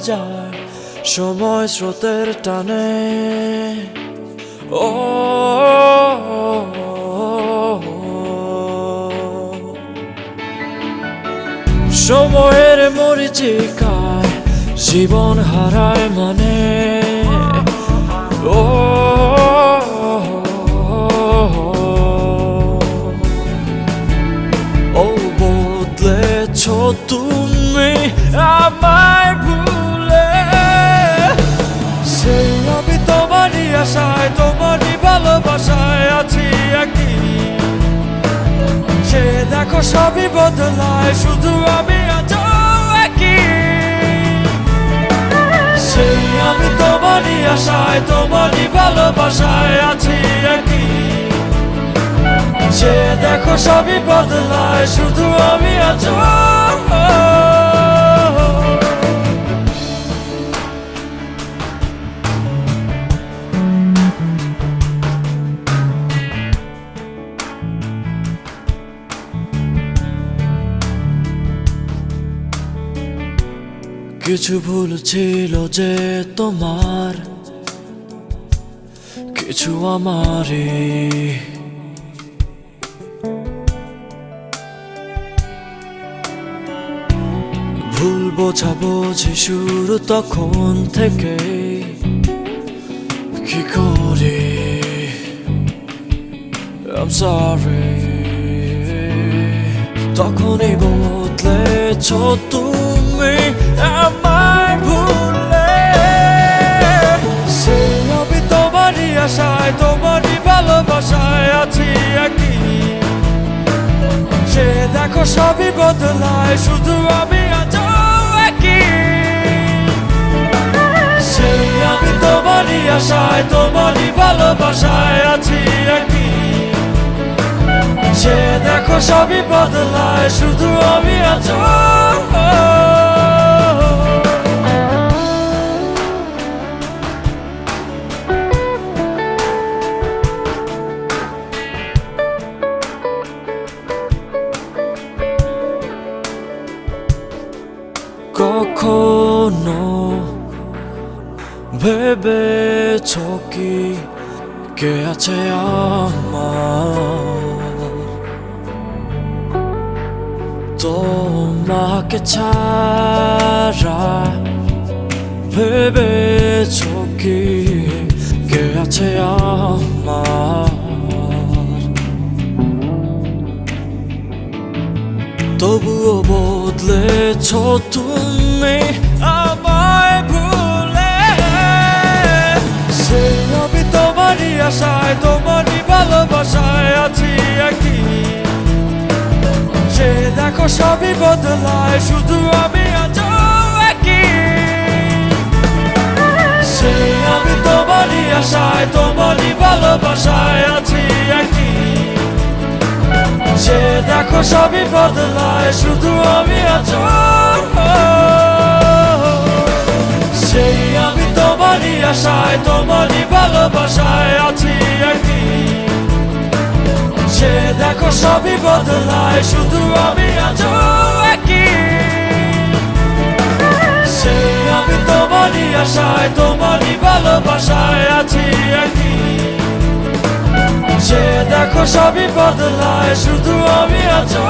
যায় সময় স্রোতের টানে। ও সময়ের মরীচিকায় জীবন হারায় মানে। ও বদলেছ তুমি আমায় ভুলে। সেই আমি তোমারই আশায় তোমারই ভালোবাসায় আছি একই। সে দেখো সবই বদলায় শুধু আমি আজও একই। সেই আমি তোমারই আশায় তোমারই ভালোবাসায় আছি একই। সে দেখো সবই বদলায় শুধু আমি আজও। কিছু ভুল ছিল যে তোমার, কিছু আমারই। ভুল বোঝাবুঝি শুরু তখন থেকে কি করি। I'm sorry, তখনই বদলেছ তুমি আমায় ভুলে। সেই আমি তোমারই আশায় তোমারই ভালোবাসায় আছি একই। সে দেখো সবই বদলায় শুধু আমি আজও একই। সেই আমি তোমারই আশায় তোমারই ভালোবাসায় আছি একই। সে দেখো সবই বদলায় শুধু আমি আজও। কখনো ভেবেছ কি কে আছে আমার? তোমাকে ছাড়া ভেবেছ কি কে আছে আমার? তবুও বদলেছ তুমি আমায় ভুলে। সেই আমি তোমারই আশায় তোমারই ভালোবাসায় আছি একই। সে দেখো সবই বদলায় শুধু আমি আজও একই। সেই আমি তোমারই আশায় তোমারই ভালোবাসায় আছি একই। সে দেখো সবই বদলায় শুধু আমি আজও। সেই আমি তোমারই আশায় তোমারই ভালোবাসায় আছি একই। সে দেখো সবই বদলায় শুধু আমি আজও একই। সেই আমি তোমারই আশায় তোমারই ভালোবাসায় আছি একই। সে দেখো সবই বদলায় শুধু আমি আজও।